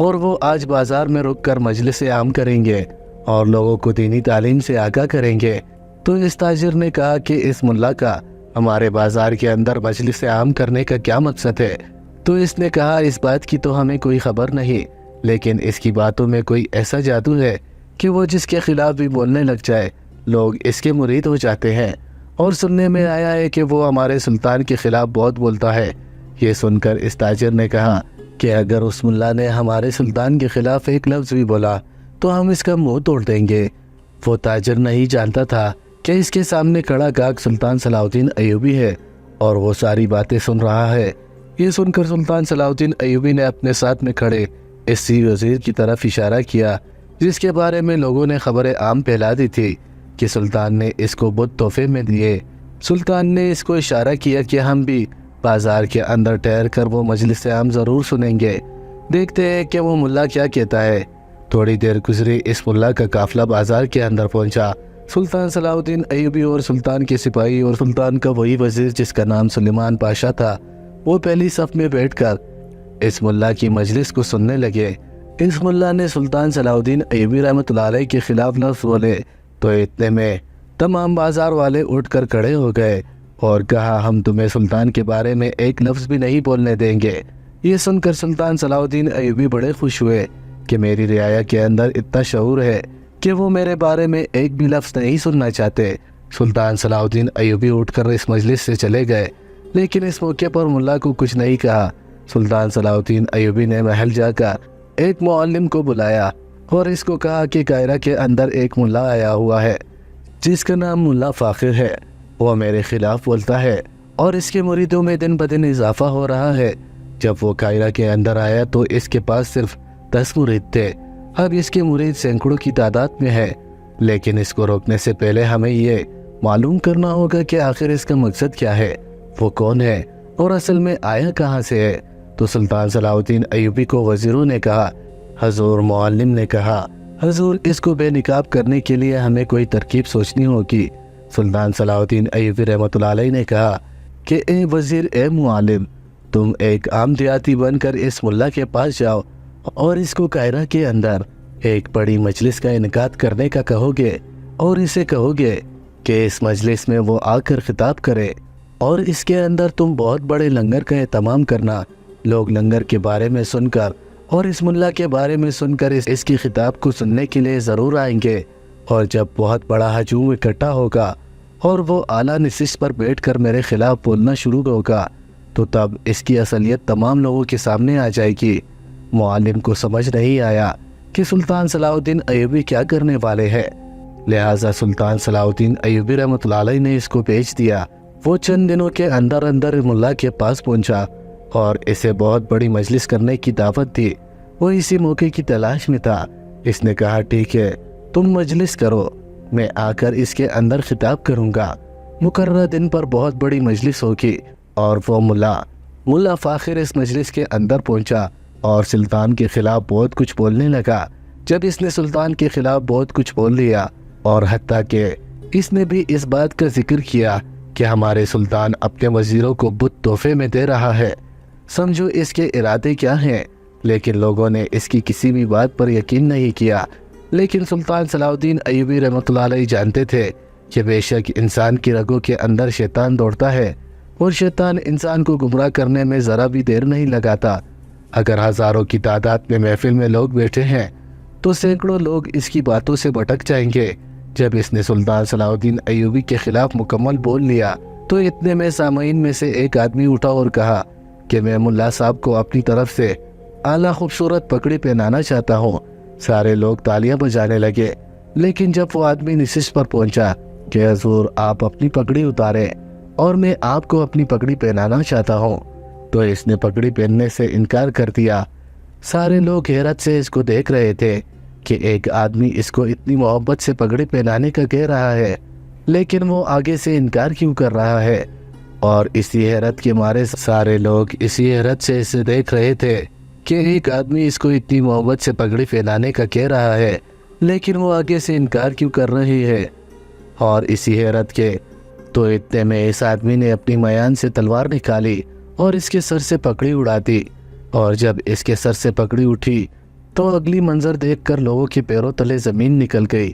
اور وہ آج بازار میں رک کر مجلس عام کریں گے اور لوگوں کو دینی تعلیم سے آگاہ کریں گے۔ تو اس تاجر نے کہا کہ اس ملا کا ہمارے بازار کے اندر مجلس عام کرنے کا کیا مقصد ہے؟ تو اس نے کہا اس بات کی تو ہمیں کوئی خبر نہیں، لیکن اس کی باتوں میں کوئی ایسا جادو ہے کہ وہ جس کے خلاف بھی بولنے لگ جائے لوگ اس کے مرید ہو جاتے ہیں، اور سننے میں آیا ہے کہ وہ ہمارے سلطان کے خلاف بہت بولتا ہے۔ یہ سن کر اس تاجر نے کہا کہ اگر اس ملا نے ہمارے سلطان کے خلاف ایک لفظ بھی بولا تو ہم اس کا منہ توڑ دیں گے۔ وہ تاجر نہیں جانتا تھا کہ اس کے سامنے کھڑا گاہک سلطان صلاح الدین ایوبی ہے اور وہ ساری باتیں سن رہا ہے۔ یہ سن کر سلطان صلاح الدین ایوبی نے اپنے ساتھ میں کھڑے اسی وزیر کی طرف اشارہ کیا جس کے بارے میں لوگوں نے خبر عام پھیلا دی تھی کہ سلطان نے اس کو بت تحفے میں دیے۔ سلطان نے اس کو اشارہ کیا کہ ہم بھی بازار کے اندر ٹھہر کر وہ مجلس عام ضرور سنیں گے، دیکھتے ہیں کہ وہ ملا کیا کہتا ہے۔ تھوڑی دیر گزری، اس ملا کا قافلہ بازار کے اندر پہنچا۔ سلطان صلاح الدین ایوبی اور سلطان کے سپاہی اور سلطان کا وہی وزیر جس کا نام سلیمان پاشا تھا، وہ پہلی صف میں بیٹھ کر اس ملا کی مجلس کو سننے لگے۔ اس ملا نے سلطان صلاح الدین ایوبی رحمۃ اللہ علیہ کے خلاف لفظ بولے تو اتنے میں تمام بازار والے اٹھ کر کھڑے ہو گئے اور کہا ہم تمہیں سلطان کے بارے میں ایک لفظ بھی نہیں بولنے دیں گے۔ یہ سن کر سلطان صلاح الدین ایوبی بڑے خوش ہوئے کہ میری رعایا کے اندر اتنا شعور ہے کہ وہ میرے بارے میں ایک بھی لفظ نہیں سننا چاہتے۔ سلطان صلاح الدین ایوبی اٹھ کر اس مجلس سے چلے گئے، لیکن اس موقع پر ملا کو کچھ نہیں کہا۔ سلطان صلاح الدین ایوبی نے محل جا کر ایک معلم کو بلایا اور اس کو کہا کہ قاہرہ کے اندر ایک ملا آیا ہوا ہے جس کا نام ملا فاخر ہے، وہ میرے خلاف بولتا ہے اور اس کے مریدوں میں دن بدن اضافہ ہو رہا ہے۔ جب وہ قاہرہ کے اندر آیا تو اس کے پاس صرف 10 مرید تھے، اب اس کے مرید سینکڑوں کی تعداد میں ہے، لیکن اس کو روکنے سے پہلے ہمیں یہ معلوم کرنا ہوگا کہ آخر اس کا مقصد کیا ہے، وہ کون ہے اور اصل میں آیا کہاں سے ہے۔ تو سلطان صلاح الدین ایوبی کو وزیروں نے کہا، حضور معلم نے کہا، حضور اس کو بے نقاب کرنے کے لیے ہمیں کوئی ترکیب سوچنی ہوگی۔ سلطان صلاح الدین ایوبی رحمۃ اللہ علیہ نے کہا کہ اے وزیر، اے معلم، تم ایک عام دیہاتی بن کر اس ملا کے پاس جاؤ اور اس کو قاہرہ کے اندر ایک بڑی مجلس کا انعقاد کرنے کا کہو گے اور اسے کہو گے کہ اس مجلس میں وہ آ کر خطاب کرے اور اس کے اندر تم بہت بڑے لنگر کا اہتمام کرنا۔ لوگ لنگر کے بارے میں سن کر اور اس ملا کے بارے میں سن کر اس کی خطاب کو سننے کے لیے ضرور آئیں گے، اور جب بہت بڑا ہجوم اکٹھا ہوگا اور وہ اعلیٰ نشست پر بیٹھ کر میرے خلاف بولنا شروع ہوگا تو تب اس کی اصلیت تمام لوگوں کے سامنے آ جائے گی۔ معلم کو سمجھ نہیں آیا کہ سلطان صلاح الدین ایوبی کیا کرنے والے ہیں، لہٰذا سلطان صلاح الدین ایوبی رحمۃ اللہ علیہ نے اس کو بھیج دیا۔ وہ چند دنوں کے اندر اندر ملا کے پاس پہنچا اور اسے بہت بڑی مجلس کرنے کی دعوت دی۔ وہ اسی موقع کی تلاش میں تھا۔ اس نے کہا ٹھیک ہے، تم مجلس کرو، میں آ کر اس کے اندر خطاب کروں گا۔ مقررہ دن پر بہت بڑی مجلس ہوگی اور وہ ملا فاخر اس مجلس کے اندر پہنچا اور سلطان کے خلاف بہت کچھ بولنے لگا۔ جب اس نے سلطان کے خلاف بہت کچھ بول لیا اور حتیٰ کہ اس نے بھی اس بات کا ذکر کیا کہ ہمارے سلطان اپنے وزیروں کو بت تحفے میں دے رہا ہے، سمجھو اس کے ارادے کیا ہیں، لیکن لوگوں نے اس کی کسی بھی بات پر یقین نہیں کیا۔ لیکن سلطان صلاح الدین ایوبی رحمۃ اللہ علیہ جانتے تھے کہ بے شک انسان کی رگوں کے اندر شیطان دوڑتا ہے اور شیطان انسان کو گمراہ کرنے میں ذرا بھی دیر نہیں لگاتا۔ اگر ہزاروں کی تعداد میں محفل میں لوگ بیٹھے ہیں تو سینکڑوں لوگ اس کی باتوں سے بھٹک جائیں گے۔ جب اس نے سلطان صلاح الدین ایوبی کے خلاف مکمل بول لیا تو اتنے میں سامعین میں سے ایک آدمی اٹھا اور کہا کہ میں ملا صاحب کو اپنی طرف سے اعلیٰ خوبصورت پگڑی پہنانا چاہتا ہوں۔ سارے لوگ تالیاں بجانے لگے، لیکن جب وہ آدمی نشست پر پہنچا کہ حضور آپ اپنی پگڑی اتاریں اور میں آپ کو اپنی پگڑی پہنانا چاہتا ہوں، تو اس نے پگڑی پہننے سے انکار کر دیا۔ سارے لوگ حیرت سے اس کو دیکھ رہے تھے کہ ایک آدمی اس کو اتنی محبت سے پگڑی پہنانے کا کہہ رہا ہے، لیکن وہ آگے سے انکار کیوں کر رہا ہے۔ اور اسی حیرت کے مارے سارے لوگ اسی حیرت سے اسے دیکھ رہے تھے کہ ایک آدمی اس کو اتنی محبت سے پگڑی پہنانے کا کہہ رہا ہے، لیکن وہ آگے سے انکار کیوں کر رہی ہے۔ اور اسی حیرت کے تو اتنے میں اس آدمی نے اپنی میان سے تلوار نکالی اور اس کے سر سے پگڑی اڑا دی، اور جب اس کے سر سے پگڑی اٹھی تو اگلی منظر دیکھ کر لوگوں کے پیروں تلے زمین نکل گئی،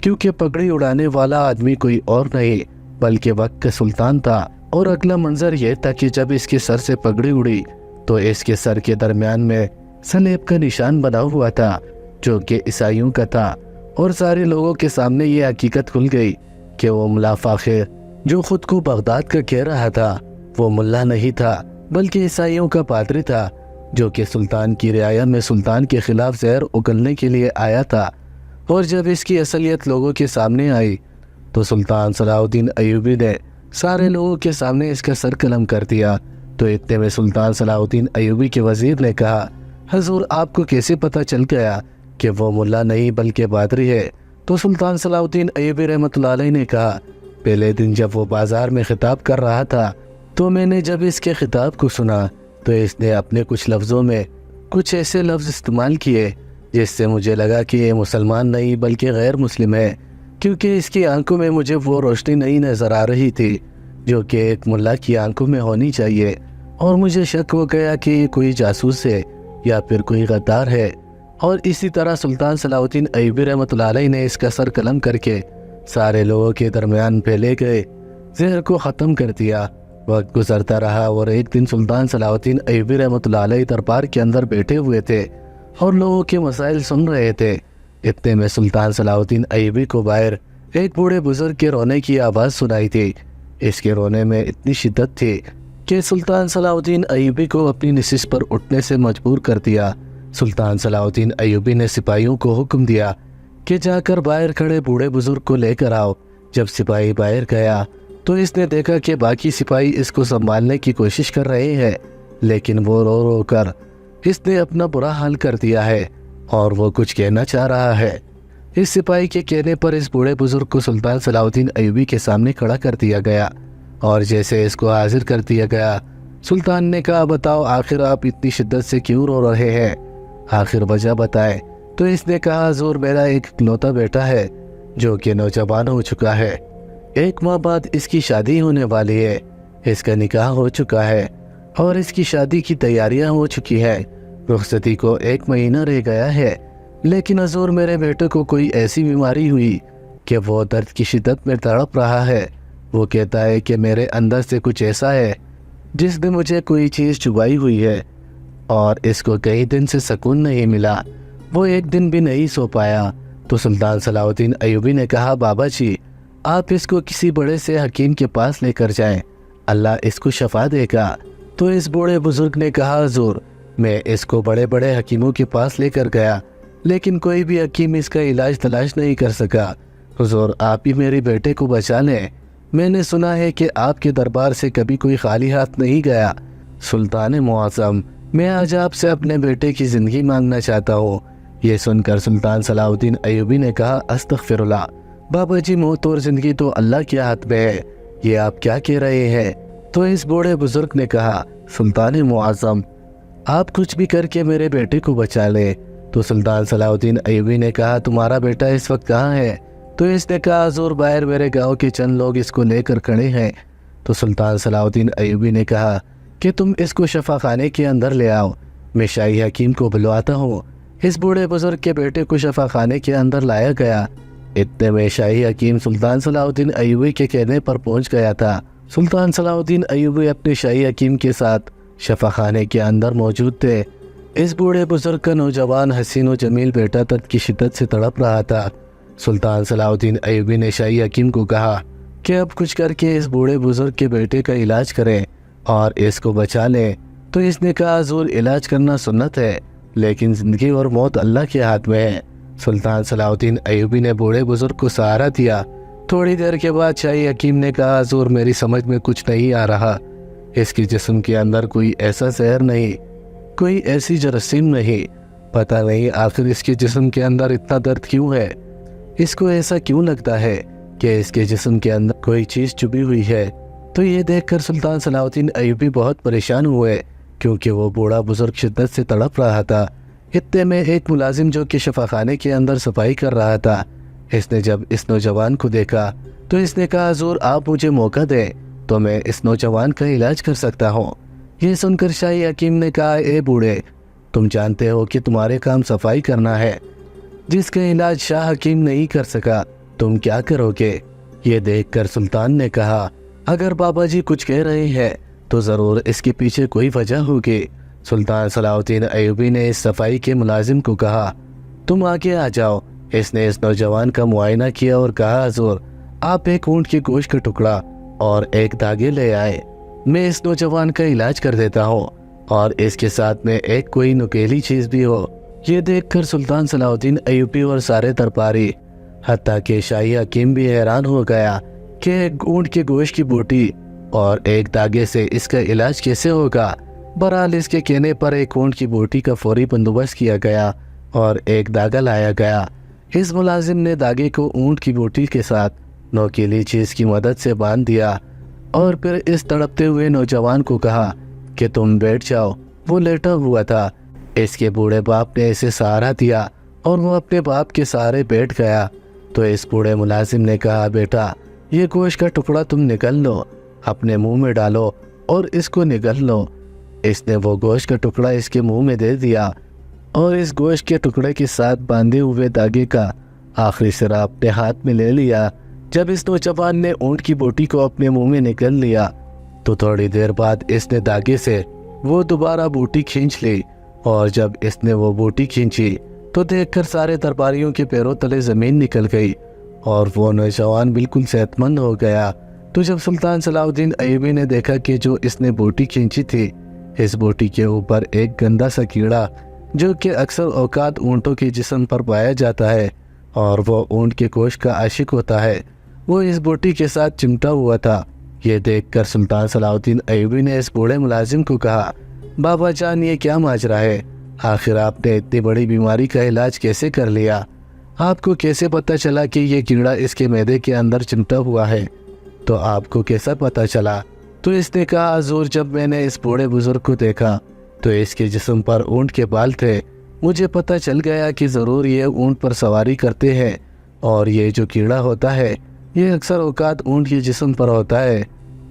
کیونکہ پگڑی اڑانے والا آدمی کوئی اور نہیں بلکہ وقت کا سلطان تھا۔ اور اگلا منظر یہ تھا کہ جب اس کے سر سے پگڑی اڑی تو اس کے سر کے درمیان میں سلیب کا نشان بنا ہوا تھا جو کہ عیسائیوں کا تھا، اور سارے لوگوں کے سامنے یہ حقیقت کھل گئی کہ وہ ملا فاخر جو خود کو بغداد کا کہہ رہا تھا وہ ملا نہیں تھا بلکہ عیسائیوں کا پادری تھا، جو کہ سلطان کی رعایا میں سلطان کے خلاف زہر اگلنے کے لیے آیا تھا۔ اور جب اس کی اصلیت لوگوں کے سامنے آئی تو سلطان صلاح الدین ایوبی نے سارے لوگوں کے سامنے اس کا سر قلم کر دیا۔ تو اتنے میں سلطان صلاح الدین ایوبی کے وزیر نے کہا، حضور آپ کو کیسے پتہ چل گیا کہ وہ ملا نہیں بلکہ پادری ہے؟ تو سلطان صلاح الدین ایوبی رحمۃ اللہ علیہ نے کہا، پہلے دن جب وہ بازار میں خطاب کر رہا تھا تو میں نے جب اس کے خطاب کو سنا تو اس نے اپنے کچھ لفظوں میں کچھ ایسے لفظ استعمال کیے جس سے مجھے لگا کہ یہ مسلمان نہیں بلکہ غیر مسلم ہے، کیونکہ اس کی آنکھوں میں مجھے وہ روشنی نہیں نظر آ رہی تھی جو کہ ایک ملا کی آنکھوں میں ہونی چاہیے، اور مجھے شک ہو گیا کہ یہ کوئی جاسوس ہے یا پھر کوئی غدار ہے۔ اور اسی طرح سلطان صلاح الدین ایوبی رحمۃ اللہ علیہ نے اس کا سر قلم کر کے سارے لوگوں کے درمیان پھیلے گئے زہر کو ختم کر دیا۔ وقت گزرتا رہا اور ایک دن سلطان صلاح الدین ایوبی رحمۃ اللہ علیہ دربار کے اندر بیٹھے ہوئے تھے اور لوگوں کے مسائل سن رہے تھے۔ اتنے میں سلطان صلاح الدین ایوبی کو باہر ایک بوڑھے بزرگ کے رونے کی آواز سنائی تھی۔ اس کے رونے میں اتنی شدت تھی کہ سلطان صلاح الدین ایوبی کو اپنی نشست پر اٹھنے سے مجبور کر دیا۔ سلطان صلاح الدین ایوبی نے سپاہیوں کو حکم دیا کہ جا کر باہر کھڑے بوڑھے بزرگ کو لے کر آؤ۔ جب سپاہی باہر گیا تو اس نے دیکھا کہ باقی سپاہی اس کو سنبھالنے کی کوشش کر رہے ہیں، لیکن وہ رو رو کر اس نے اپنا برا حال کر دیا ہے اور وہ کچھ کہنا چاہ رہا ہے۔ اس سپاہی کے کہنے پر اس بوڑھے بزرگ کو سلطان صلاح الدین ایوبی کے سامنے کھڑا کر دیا گیا، اور جیسے اس کو حاضر کر دیا گیا سلطان نے کہا، بتاؤ آخر آپ اتنی شدت سے کیوں رو رہے ہیں؟ آخر وجہ بتائیں۔ تو اس نے کہا، حضور میرا ایک اکلوتا بیٹا ہے جو کہ نوجوان ہو چکا ہے، 1 ماہ بعد اس کی شادی ہونے والی ہے، اس کا نکاح ہو چکا ہے اور اس کی شادی کی تیاریاں ہو چکی ہیں، رخصتی کو 1 مہینہ رہ گیا ہے، لیکن حضور میرے بیٹے کو کوئی ایسی بیماری ہوئی کہ وہ درد کی شدت میں تڑپ رہا ہے۔ وہ کہتا ہے کہ میرے اندر سے کچھ ایسا ہے جس نے مجھے کوئی چیز چبائی ہوئی ہے اور اس کو کئی دن سے سکون نہیں ملا، وہ 1 دن بھی نہیں سو پایا۔ تو سلطان صلاح الدین ایوبی نے کہا، بابا جی آپ اس کو کسی بڑے سے حکیم کے پاس لے کر جائیں، اللہ اس کو شفا دے گا۔ تو اس بوڑھے بزرگ نے کہا، حضور میں اس کو بڑے بڑے حکیموں کے پاس لے کر گیا لیکن کوئی بھی حکیم اس کا علاج تلاش نہیں کر سکا، حضور آپ ہی میرے بیٹے کو بچا لیں، میں نے سنا ہے کہ آپ کے دربار سے کبھی کوئی خالی ہاتھ نہیں گیا۔ سلطان معظم میں آج آپ سے اپنے بیٹے کی زندگی مانگنا چاہتا ہوں۔ یہ سن کر سلطان صلاح الدین ایوبی نے کہا، استغفر اللہ، بابا جی موت اور زندگی تو اللہ کے ہاتھ میں ہے، یہ آپ کیا کہہ رہے ہیں؟ تو اس بوڑھے بزرگ نے کہا، سلطان معظم آپ کچھ بھی کر کے میرے بیٹے کو بچا لیں۔ تو سلطان صلاح الدین ایوبی نے کہا، تمہارا بیٹا اس وقت کہاں ہے؟ تو اس نے کہا، حضور باہر میرے گاؤں کے چند لوگ اس کو لے کر کھڑے ہیں۔ تو سلطان صلاح الدین ایوبی نے کہا کہ تم اس کو شفا خانے کے اندر لے آؤ، میں شاہی حکیم کو بلواتا ہوں۔ اس بوڑھے بزرگ کے بیٹے کو شفا خانے کے اندر لایا گیا۔ اتنے میں شاہی حکیم سلطان صلاح الدین ایوبی کے کہنے پر پہنچ گیا تھا۔ سلطان صلاح الدین ایوبی اپنے شاہی حکیم کے ساتھ شفا خانے کے اندر موجود تھے۔ اس بوڑھے بزرگ کا نوجوان حسین و جمیل بیٹا درد کی شدت سے تڑپ رہا تھا۔ سلطان صلاح الدین ایوبی نے شاہی حکیم کو کہا کہ اب کچھ کر کے اس بوڑھے بزرگ کے بیٹے کا علاج کریں اور اس کو بچا لیں۔ تو اس نے کہا، حضور علاج کرنا سنت ہے لیکن زندگی اور موت اللہ کے ہاتھ میں ہے۔ سلطان صلاح الدین ایوبی نے بوڑھے بزرگ کو سہارا دیا۔ تھوڑی دیر کے بعد شاہی حکیم نے کہا، حضور میری سمجھ میں کچھ نہیں آ رہا، اس کے جسم کے اندر کوئی ایسا زہر نہیں، کوئی ایسی جراثیم نہیں، پتہ نہیں آخر اس کے جسم کے اندر اتنا درد کیوں ہے، اس کو ایسا کیوں لگتا ہے کہ اس کے جسم کے اندر کوئی چیز چبھی ہوئی ہے۔ تو یہ دیکھ کر سلطان صلاح الدین ایوبی بہت پریشان ہوئے کیونکہ وہ بوڑھا بزرگ شدت سے تڑپ رہا تھا۔ اتنے میں ایک ملازم جو کہ شفا خانے کے اندر صفائی کر رہا تھا، اس نے جب اس نوجوان کو دیکھا تو اس نے کہا، حضور آپ مجھے موقع دیں تو میں اس نوجوان کا علاج کر سکتا ہوں۔ یہ سن کر شاہی حکیم نے کہا، اے بوڑھے تم جانتے ہو کہ تمہارے کام صفائی کرنا ہے، جس کا علاج شاہ حکیم نہیں کر سکا، تم کیا کرو گے؟ یہ دیکھ کر سلطان نے کہا اگر بابا جی کچھ کہہ رہے ہیں تو ضرور اس کے پیچھے کوئی وجہ ہوگی۔ سلطان صلاح الدین ایوبی نے اس صفائی کے ملازم کو کہا تم آگے آ جاؤ۔ اس نے اس نوجوان کا معائنہ کیا اور کہا حضور آپ ایک اونٹ کے گوشت کا ٹکڑا اور ایک داغے لے آئے، میں اس نوجوان کا علاج کر دیتا ہوں، اور اس کے ساتھ میں ایک کوئی نکیلی چیز بھی ہو۔ یہ دیکھ کر سلطان صلاح الدین ایوبی اور سارے درباری حتیٰ کہ شاہی حکیم بھی حیران ہو گیا کہ ایک اونٹ کے گوشت کی بوٹی اور ایک داغے سے اس کا علاج کیسے ہوگا۔ بہرحال اس کے کہنے پر ایک اونٹ کی بوٹی کا فوری بندوبست کیا گیا اور ایک داغا لایا گیا۔ اس ملازم نے داغے کو اونٹ کی بوٹی کے ساتھ نوکیلی چیز کی مدد سے باندھ دیا اور پھر اس تڑپتے ہوئے نوجوان کو کہا کہ تم بیٹھ جاؤ۔ وہ لیٹا ہوا تھا۔ اس کے بوڑھے باپ نے اسے سہارا دیا اور وہ اپنے باپ کے سہارے بیٹھ گیا۔ تو اس بوڑھے ملازم نے کہا بیٹا یہ گوشت کا ٹکڑا تم نگل لو، اپنے منہ میں ڈالو اور اس کو نگل لو۔ اس نے وہ گوشت کا ٹکڑا اس کے منہ میں دے دیا اور اس گوشت کے ٹکڑے کے ساتھ باندھے ہوئے داغے کا آخری سرا اپنے ہاتھ میں لے لیا۔ جب اس نوجوان نے اونٹ کی بوٹی کو اپنے منہ میں نگل لیا تو تھوڑی دیر بعد اس نے داغے سے وہ دوبارہ بوٹی کھینچ لی، اور جب اس نے وہ بوٹی کھینچی تو دیکھ کر سارے درباریوں کے پیروں تلے زمین نکل گئی اور وہ نوجوان بالکل صحت مند ہو گیا۔ تو جب سلطان صلاح الدین ایوبی نے دیکھا کہ جو اس نے بوٹی کھینچی تھی اس بوٹی کے اوپر ایک گندا سا کیڑا جو کہ اکثر اوقات اونٹوں کے جسم پر پایا جاتا ہے اور وہ اونٹ کے گوشت کا عاشق ہوتا ہے، وہ اس بوٹی کے ساتھ چمٹا ہوا تھا۔ یہ دیکھ کر سلطان صلاح الدین ایوبی نے اس بوڑھے ملازم کو کہا بابا جان یہ کیا ماجرا ہے؟ آخر آپ نے اتنی بڑی بیماری کا علاج کیسے کر لیا؟ آپ کو کیسے پتہ چلا کہ یہ کیڑا اس کے معدے کے اندر چمٹا ہوا ہے؟ تو آپ کو کیسا پتہ چلا؟ تو اس نے کہا حضور جب میں نے اس بوڑھے بزرگ کو دیکھا تو اس کے جسم پر اونٹ کے بال تھے، مجھے پتہ چل گیا کہ ضرور یہ اونٹ پر سواری کرتے ہیں، اور یہ جو کیڑا ہوتا ہے یہ اکثر اوقات اونٹ کے جسم پر ہوتا ہے،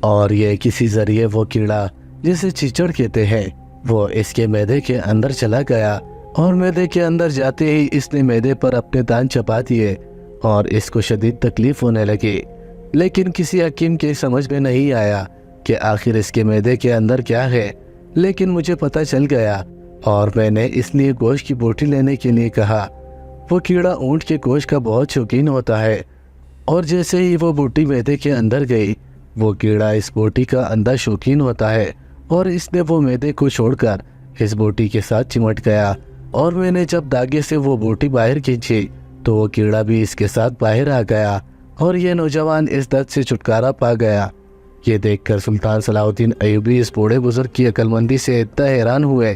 اور یہ کسی ذریعے وہ کیڑا جسے چیچڑ کہتے ہیں وہ اس کے معدے کے اندر چلا گیا، اور معدے کے اندر جاتے ہی اس نے معدے پر اپنے دانت چبا دیے اور اس کو شدید تکلیف ہونے لگی۔ لیکن کسی حکیم کے سمجھ میں نہیں آیا کہ آخر اس کے معدے کے اندر کیا ہے، لیکن مجھے پتہ چل گیا اور میں نے اس لیے گوشت کی بوٹی لینے کے لیے کہا۔ وہ کیڑا اونٹ کے گوشت کا بہت شوقین ہوتا ہے، اور جیسے ہی وہ بوٹی معدے کے اندر گئی وہ کیڑا اس بوٹی کا اندھا شوقین ہوتا ہے، اور اس نے وہ معدے کو چھوڑ کر اس بوٹی کے ساتھ چمٹ گیا، اور میں نے جب داغے سے وہ بوٹی باہر کھینچی تو وہ کیڑا بھی اس کے ساتھ باہر آ گیا، اور یہ نوجوان اس درد سے چھٹکارا پا گیا۔ یہ دیکھ کر سلطان صلاح الدین ایوبی اس بوڑھے بزرگ کی عقل مندی سے اتنا حیران ہوئے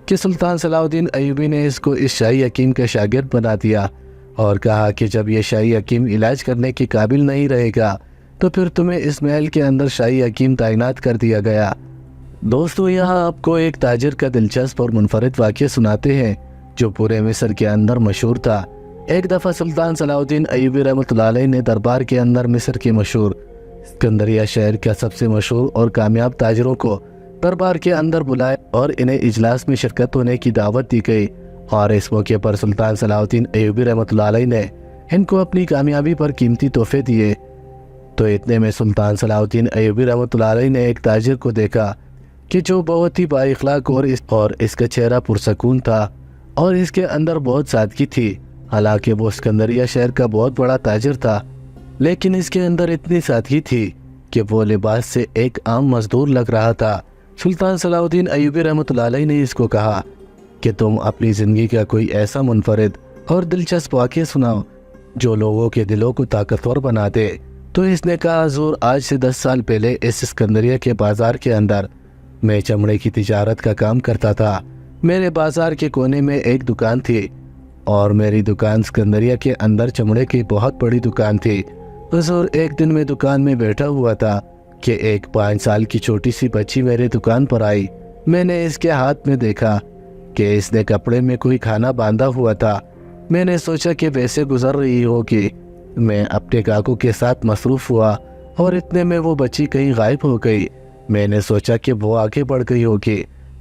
کہ سلطان صلاح الدین ایوبی نے اس کو اس شاہی حکیم کا شاگرد بنا دیا اور کہا کہ جب یہ شاہی حکیم علاج کرنے کے قابل نہیں رہے گا تو پھر تمہیں اس محل کے اندر شاہی حکیم تعینات کر دیا گیا۔ دوستو یہاں آپ کو ایک تاجر کا دلچسپ اور منفرد واقعہ سناتے ہیں جو پورے مصر کے اندر مشہور تھا۔ ایک دفعہ سلطان صلاح الدین ایوبی رحمۃ اللہ علیہ نے دربار کے اندر مصر کے مشہور اسکندریہ شہر کا سب سے مشہور اور کامیاب تاجروں کو دربار کے اندر بلائے اور انہیں اجلاس میں شرکت ہونے کی دعوت دی گئی، اور اس موقع پر سلطان صلاح الدین ایوبی رحمۃ اللہ علیہ نے ان کو اپنی کامیابی پر قیمتی تحفے دیے۔ تو اتنے میں سلطان صلاح الدین ایوبی رحمۃ اللہ علیہ نے ایک تاجر کو دیکھا کہ جو بہت ہی با اخلاق اور اس کا چہرہ پرسکون تھا اور اس کے اندر بہت سادگی تھی۔ حالانکہ وہ اسکندریہ شہر کا بہت بڑا تاجر تھا، لیکن اس کے اندر اتنی سادگی تھی کہ وہ لباس سے ایک عام مزدور لگ رہا تھا۔ سلطان صلاح الدین ایوبی رحمۃ اللہ علیہ نے اس کو کہا کہ تم اپنی زندگی کا کوئی ایسا منفرد اور دلچسپ واقعہ سناؤ جو لوگوں کے دلوں کو طاقتور بنا دے۔ تو اس نے کہا حضور آج سے 10 سال پہلے اس اسکندریہ کے بازار کے اندر میں چمڑے کی تجارت کا کام کرتا تھا۔ میرے بازار کے کونے میں ایک دکان تھی، اور میری دکان اسکندریہ کے اندر چمڑے کی بہت بڑی دکان تھی۔ حضور ایک دن میں دکان میں بیٹھا ہوا تھا کہ ایک 5 سال کی چھوٹی سی بچی میرے دکان پر آئی۔ میں نے اس کے ہاتھ میں دیکھا کہ اس نے کپڑے میں کوئی کھانا باندھا ہوا تھا۔ میں نے سوچا کہ ویسے گزر رہی ہوگی۔ میں اپنے گاہکوں کے ساتھ مصروف ہوا اور اتنے میں وہ بچی کہیں غائب ہو گئی۔ میں نے سوچا کہ وہ آگے بڑھ گئی ہوگی،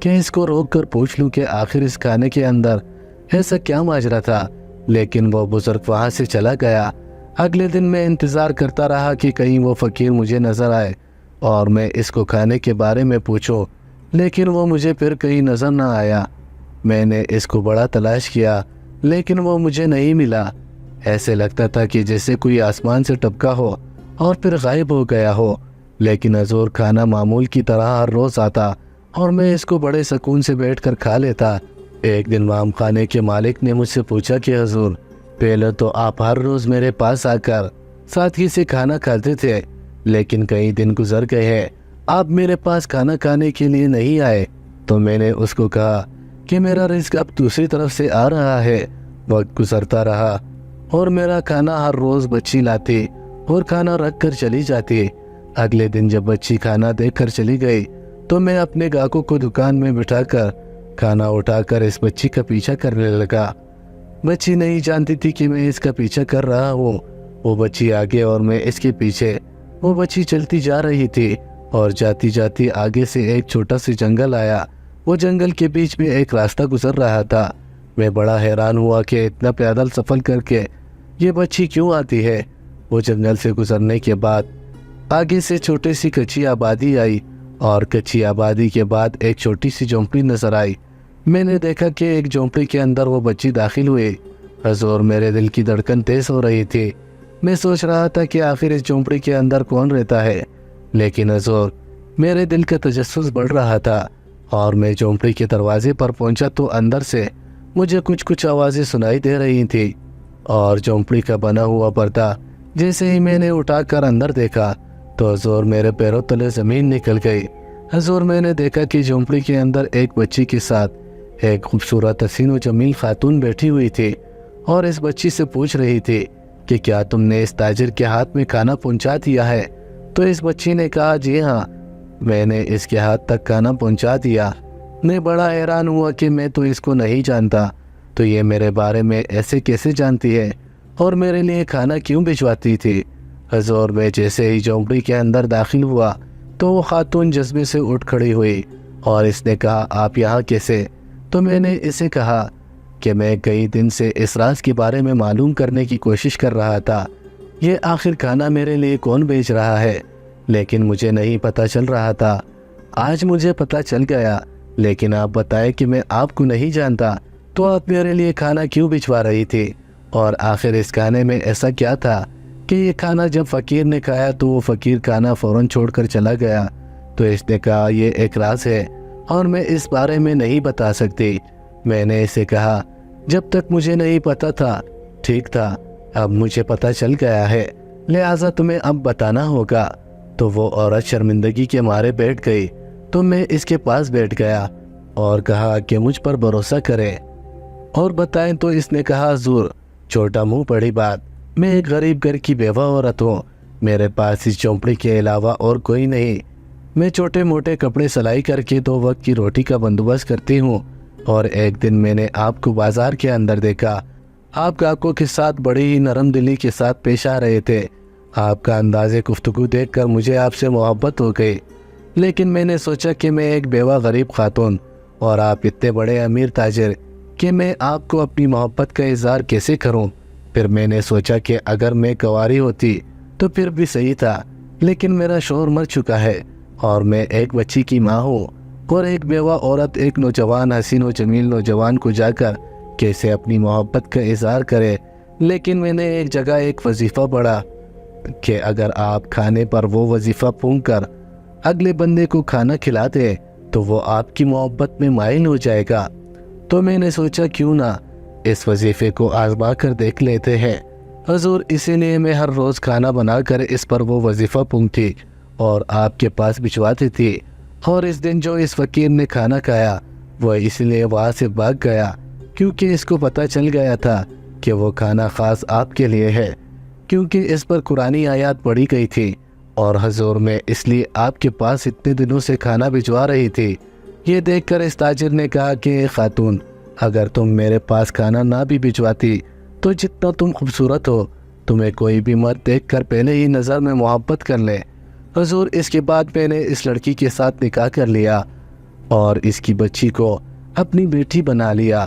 کہ اس کو روک کر پوچھ لوں کہ آخر اس کھانے کے اندر ایسا کیا ماجرا تھا، لیکن وہ بزرگ وہاں سے چلا گیا۔ اگلے دن میں انتظار کرتا رہا کہ کہیں وہ فقیر مجھے نظر آئے اور میں اس کو کھانے کے بارے میں پوچھوں، لیکن وہ مجھے پھر کہیں نظر نہ آیا۔ میں نے اس کو بڑا تلاش کیا لیکن وہ مجھے نہیں ملا۔ ایسے لگتا تھا کہ جیسے کوئی آسمان سے ٹپکا ہو اور پھر غائب ہو گیا ہو، لیکن حضور کھانا معمول کی طرح ہر روز آتا اور میں اس کو بڑے سکون سے بیٹھ کر کھا لیتا۔ ایک دن وام خانے کے مالک نے مجھ سے پوچھا کہ حضور، پہلے تو آپ ہر روز میرے پاس آ کر سادگی سے کھانا کھاتے تھے، لیکن کئی دن گزر گئے ہیں، آپ میرے پاس کھانا کھانے کے لیے نہیں آئے۔ تو میں نے اس کو کہا کہ میرا رزق اب دوسری طرف سے آ رہا ہے۔ وقت گزرتا رہا اور میرا کھانا ہر روز بچی لاتی اور کھانا رکھ کر چلی جاتی۔ اگلے دن جب بچی کھانا دے کر چلی گئی تو میں اپنے گاہکوں کو دکان میں بٹھا کر کھانا اٹھا کر اس بچی کا پیچھا کرنے لگا۔ بچی نہیں جانتی تھی کہ میں اس کا پیچھا کر رہا ہوں۔ وہ بچی آگے اور میں اس کے پیچھے۔ وہ بچی چلتی جا رہی تھی اور جاتی جاتی آگے سے ایک چھوٹا سی جنگل آیا۔ وہ جنگل کے بیچ میں ایک راستہ گزر رہا تھا۔ میں بڑا حیران ہوا کہ اتنا پیدل سفر کر کے یہ بچی کیوں آتی ہے۔ وہ جنگل سے گزرنے کے بعد آگے سے چھوٹی سی کچی آبادی آئی اور کچی آبادی کے بعد ایک چھوٹی سی جھونپڑی نظر آئی۔ میں نے دیکھا کہ ایک جھونپڑی کے اندر وہ بچی داخل ہوئی۔ حضور، میرے دل کی دھڑکن تیز ہو رہی تھی۔ میں سوچ رہا تھا کہ آخر اس جھونپڑی کے اندر کون رہتا ہے، لیکن حضور، میرے دل کا تجسس بڑھ رہا تھا اور میں جھونپڑی کے دروازے پر پہنچا تو اندر سے مجھے کچھ آوازیں سنائی دے رہی تھی اور جھونپڑی کا بنا ہوا پردہ جیسے ہی میں نے اٹھا کر اندر دیکھا تو حضور، میرے پیروں تلے زمین نکل گئی۔ حضور، میں نے دیکھا کہ جھونپڑی کے اندر ایک بچی کے ساتھ ایک خوبصورت حسین و جمیل خاتون بیٹھی ہوئی تھی اور اس بچی سے پوچھ رہی تھی کہ کیا تم نے اس تاجر کے ہاتھ میں کھانا پہنچا دیا ہے؟ تو اس بچی نے کہا، جی ہاں، میں نے اس کے ہاتھ تک کھانا پہنچا دیا۔ میں بڑا حیران ہوا کہ میں تو اس کو نہیں جانتا، تو یہ میرے بارے میں ایسے کیسے جانتی ہے اور میرے لیے کھانا کیوں بھجواتی تھی؟ حضور، میں جیسے ہی جھونپڑی کے اندر داخل ہوا تو وہ خاتون جذبے سے اٹھ کھڑی ہوئی اور اس نے کہا، آپ یہاں کیسے؟ تو میں نے اسے کہا کہ میں کئی دن سے اس راز کے بارے میں معلوم کرنے کی کوشش کر رہا تھا، یہ آخر کھانا میرے لیے کون بھیج رہا ہے، لیکن مجھے نہیں پتہ چل رہا تھا۔ آج مجھے پتہ چل گیا، لیکن آپ بتائیں کہ میں آپ کو نہیں جانتا تو آپ میرے لیے کھانا کیوں بھجوا رہی تھی، اور آخر اس کھانے میں ایسا کیا تھا کہ یہ کھانا جب فقیر نے کھایا تو وہ فقیر کھانا فوراً چھوڑ کر چلا گیا؟ تو اس نے کہا، یہ ایک راز ہے اور میں اس بارے میں نہیں بتا سکتی۔ میں نے اسے کہا، جب تک مجھے نہیں پتا تھا ٹھیک تھا، اب مجھے پتہ چل گیا ہے، لہٰذا تمہیں اب بتانا ہوگا۔ تو وہ عورت شرمندگی کے مارے بیٹھ گئی تو میں اس کے پاس بیٹھ گیا اور کہا کہ مجھ پر بھروسہ کرے اور بتائیں۔ تو اس نے کہا، حضور، چھوٹا منہ بڑی بات، میں ایک غریب گھر کی بیوہ عورت ہوں، میرے پاس اس جھونپڑی کے علاوہ اور کوئی نہیں، میں چھوٹے موٹے کپڑے سلائی کر کے 2 وقت کی روٹی کا بندوبست کرتی ہوں، اور ایک دن میں نے آپ کو بازار کے اندر دیکھا، آپ گاہکوں کے ساتھ بڑی ہی نرم دلی کے ساتھ پیش آ رہے تھے۔ آپ کا انداز گفتگو دیکھ کر مجھے آپ سے محبت ہو گئی، لیکن میں نے سوچا کہ میں ایک بیوہ غریب خاتون اور آپ اتنے بڑے امیر تاجر کہ میں آپ کو اپنی محبت کا اظہار کیسے کروں۔ پھر میں نے سوچا کہ اگر میں کنواری ہوتی تو پھر بھی صحیح تھا، لیکن میرا شوہر مر چکا ہے اور میں ایک بچی کی ماں ہوں، اور ایک بیوہ عورت ایک نوجوان حسین و جمیل نوجوان کو جا کر کیسے اپنی محبت کا اظہار کرے۔ لیکن میں نے ایک جگہ ایک وظیفہ پڑھا کہ اگر آپ کھانے پر وہ وظیفہ پھونک کر اگلے بندے کو کھانا کھلا دے تو وہ آپ کی محبت میں مائل ہو جائے گا۔ تو میں نے سوچا کیوں نہ اس وظیفے کو آزما کر دیکھ لیتے ہیں حضور، اسی لیے میں ہر روز کھانا بنا کر اس پر وہ وظیفہ پھونکتی اور آپ کے پاس بھجواتی تھی، اور اس دن جو اس فقیر نے کھانا کھایا وہ اس لیے وہاں سے بھاگ گیا کیونکہ اس کو پتہ چل گیا تھا کہ وہ کھانا خاص آپ کے لیے ہے، کیونکہ اس پر قرآنی آیات پڑھی گئی تھی، اور حضور میں اس لیے آپ کے پاس اتنے دنوں سے کھانا بھجوا رہی تھی۔ یہ دیکھ کر اس تاجر نے کہا کہ اے خاتون، اگر تم میرے پاس کھانا نہ بھی بھجواتی تو جتنا تم خوبصورت ہو، تمہیں کوئی بھی مرد دیکھ کر پہلے ہی نظر میں محبت کر لے۔ حضور، اس کے بعد میں نے اس لڑکی کے ساتھ نکاح کر لیا۔ اور اس کی بچی کو اپنی بیٹی بنا لیا،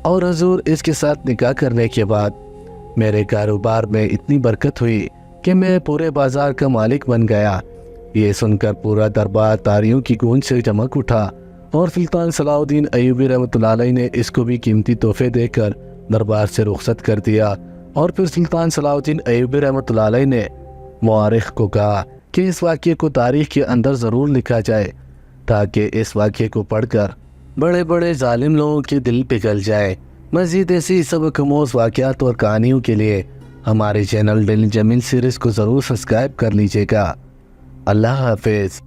اور حضور اس کے ساتھ نکاح کرنے کے بعد میرے کاروبار میں اتنی برکت ہوئی کہ میں پورے بازار کا مالک بن گیا۔ یہ سن کر پورا دربار تالیوں کی گونج سے چمک اٹھا، اور سلطان صلاح الدین ایوبی رحمۃ اللہ علیہ نے اس کو بھی قیمتی تحفے دے کر دربار سے رخصت کر دیا۔ اور پھر سلطان صلاح الدین ایوبی رحمۃ اللہ علیہ نے مورخ کو کہا کہ اس واقعے کو تاریخ کے اندر ضرور لکھا جائے، تاکہ اس واقعے کو پڑھ کر بڑے بڑے ظالم لوگوں کے دل پگھل جائے۔ مزید ایسی سبق آموز واقعات اور کہانیوں کے لیے ہمارے چینل ڈیلی جمیل سیریز کو ضرور سبسکرائب کر لیجیے گا۔ اللہ حافظ۔